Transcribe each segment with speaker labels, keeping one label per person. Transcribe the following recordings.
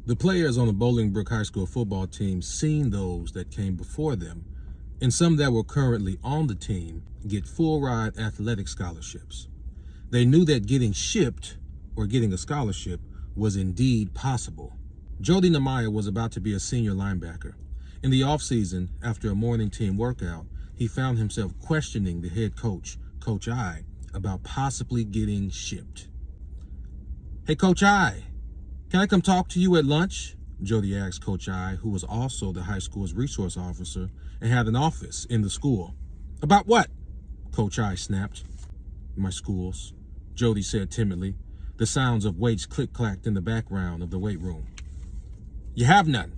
Speaker 1: The players on the Bolingbrook High School football team seen those that came before them, and some that were currently on the team get full-ride athletic scholarships. They knew that getting shipped or getting a scholarship was indeed possible. Jody Nehemiah was about to be a senior linebacker. In the offseason, after a morning team workout, he found himself questioning the head coach, Coach I, about possibly getting shipped. "Hey, Coach I, can I come talk to you at lunch?" Jody asked Coach I, who was also the high school's resource officer and had an office in the school. "About what?" Coach I snapped. "My schools," Jody said timidly. The sounds of weights click-clacked in the background of the weight room. "You have none.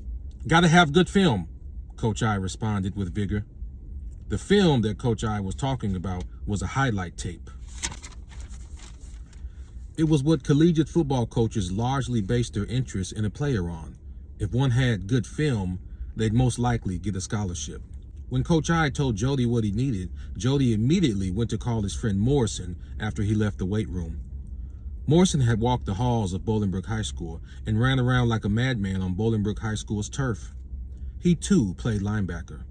Speaker 1: Gotta have good film," Coach I responded with vigor. The film that Coach I was talking about was a highlight tape. It was what collegiate football coaches largely based their interest in a player on. If one had good film, they'd most likely get a scholarship. When Coach I told Jody what he needed, Jody immediately went to call his friend Morrison after he left the weight room. Morrison had walked the halls of Bolingbrook High School and ran around like a madman on Bolingbrook High School's turf. He too played linebacker.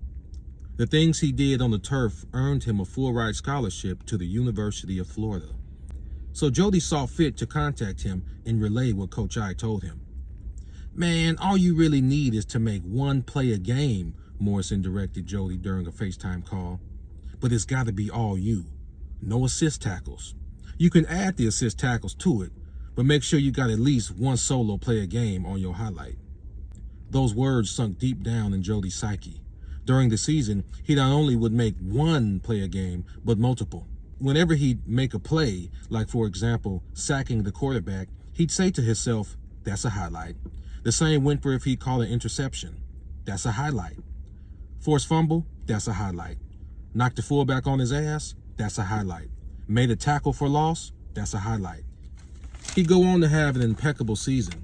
Speaker 1: The things he did on the turf earned him a full-ride scholarship to the University of Florida. So Jody saw fit to contact him and relay what Coach I told him. "Man, all you really need is to make one play a game," Morrison directed Jody during a FaceTime call. "But it's got to be all you. No assist tackles. You can add the assist tackles to it, but make sure you got at least one solo play a game on your highlight." Those words sunk deep down in Jody's psyche. During the season, he not only would make one play a game, but multiple. Whenever he'd make a play, like for example, sacking the quarterback, he'd say to himself, "That's a highlight." The same went for if he'd call an interception. "That's a highlight." Forced fumble, that's a highlight. Knocked the fullback on his ass, that's a highlight. Made a tackle for loss, that's a highlight. He'd go on to have an impeccable season.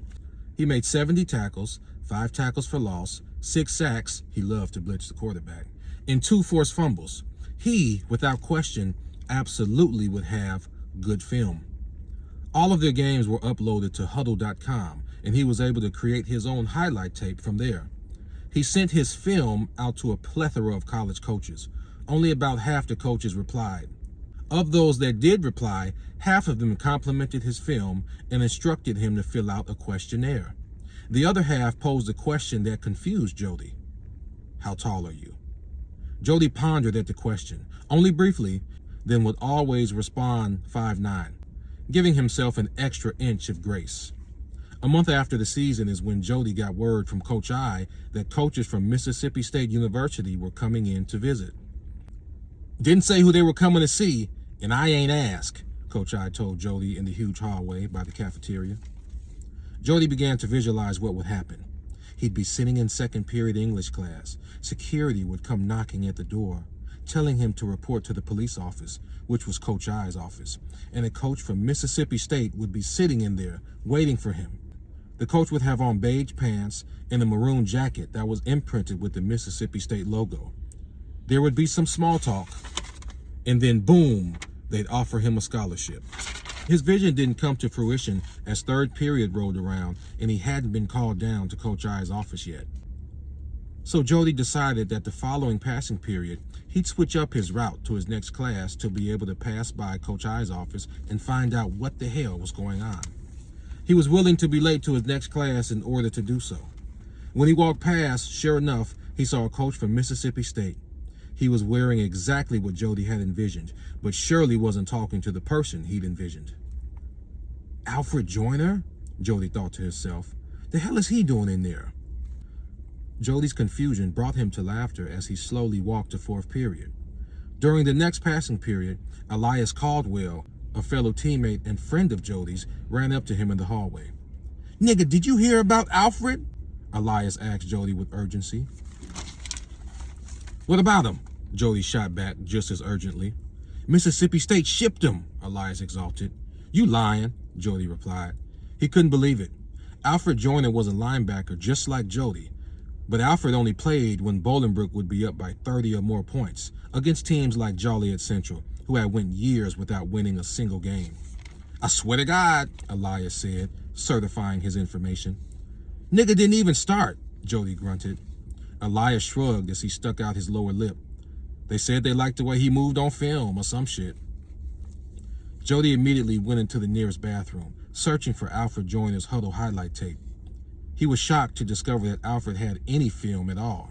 Speaker 1: He made 70 tackles, 5 tackles for loss, 6 sacks, he loved to blitz the quarterback, and 2 forced fumbles. He, without question, absolutely would have good film. All of their games were uploaded to huddle.com, and he was able to create his own highlight tape from there. He sent his film out to a plethora of college coaches. Only about half the coaches replied. Of those that did reply, half of them complimented his film and instructed him to fill out a questionnaire. The other half posed a question that confused Jody. "How tall are you?" Jody pondered at the question, only briefly, then would always respond 5'9", giving himself an extra inch of grace. A month after the season is when Jody got word from Coach I that coaches from Mississippi State University were coming in to visit. "Didn't say who they were coming to see, and I ain't asked," Coach I told Jody in the huge hallway by the cafeteria. Jody began to visualize what would happen. He'd be sitting in second period English class. Security would come knocking at the door, telling him to report to the police office, which was Coach I's office, and a coach from Mississippi State would be sitting in there waiting for him. The coach would have on beige pants and a maroon jacket that was imprinted with the Mississippi State logo. There would be some small talk, and then boom, they'd offer him a scholarship. His vision didn't come to fruition as third period rolled around and he hadn't been called down to Coach I's office yet. So Jody decided that the following passing period, he'd switch up his route to his next class to be able to pass by Coach I's office and find out what the hell was going on. He was willing to be late to his next class in order to do so. When he walked past, sure enough, he saw a coach from Mississippi State. He was wearing exactly what Jody had envisioned, but surely wasn't talking to the person he'd envisioned. "Alfred Joyner?" Jody thought to himself. "The hell is he doing in there?" Jody's confusion brought him to laughter as he slowly walked to fourth period. During the next passing period, Elias Caldwell, a fellow teammate and friend of Jody's, ran up to him in the hallway. "Nigga, did you hear about Alfred?" Elias asked Jody with urgency. "What about him?" Jody shot back just as urgently. "Mississippi State shipped him," Elias exulted. "You lying," Jody replied. He couldn't believe it. Alfred Joyner was a linebacker just like Jody, but Alfred only played when Bolingbrook would be up by 30 or more points against teams like Joliet Central, who had went years without winning a single game. "I swear to God," Elias said, certifying his information. Nigga didn't even start, Jody grunted. Elias shrugged as he stuck out his lower lip. They said they liked the way he moved on film or some shit. Jody immediately went into the nearest bathroom, searching for Alfred Joyner's huddle highlight tape. He was shocked to discover that Alfred had any film at all.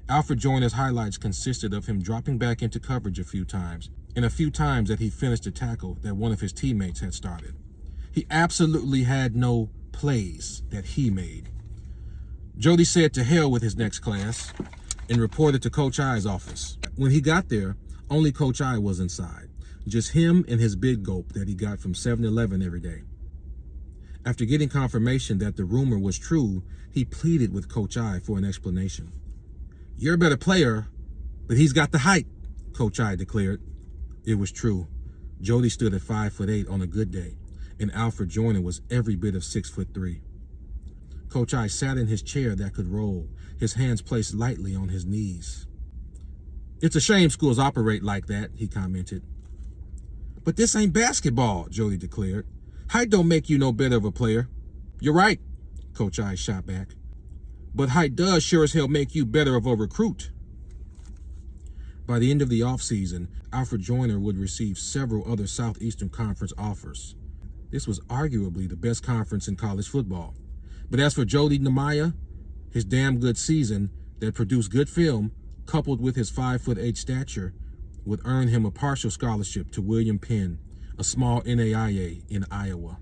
Speaker 1: Alfred Joyner's highlights consisted of him dropping back into coverage a few times, and a few times that he finished a tackle that one of his teammates had started. He absolutely had no plays that he made. Jody said to hell with his next class and reported to Coach I's office. When he got there, only Coach I was inside, just him and his big gulp that he got from 7-Eleven every day. After getting confirmation that the rumor was true, he pleaded with Coach I for an explanation. You're a better player, but he's got the height, Coach I declared. It was true. Jody stood at 5'8" on a good day, and Alfred Joyner was every bit of 6'3". Coach I sat in his chair that could roll, his hands placed lightly on his knees. It's a shame schools operate like that, he commented. But this ain't basketball, Jody declared. Height don't make you no better of a player. You're right, Coach I shot back. But height does sure as hell make you better of a recruit. By the end of the offseason, Alfred Joyner would receive several other Southeastern Conference offers. This was arguably the best conference in college football. But as for Jody Nemaya, his damn good season that produced good film, coupled with his 5'8" stature, would earn him a partial scholarship to William Penn, a small NAIA in Iowa.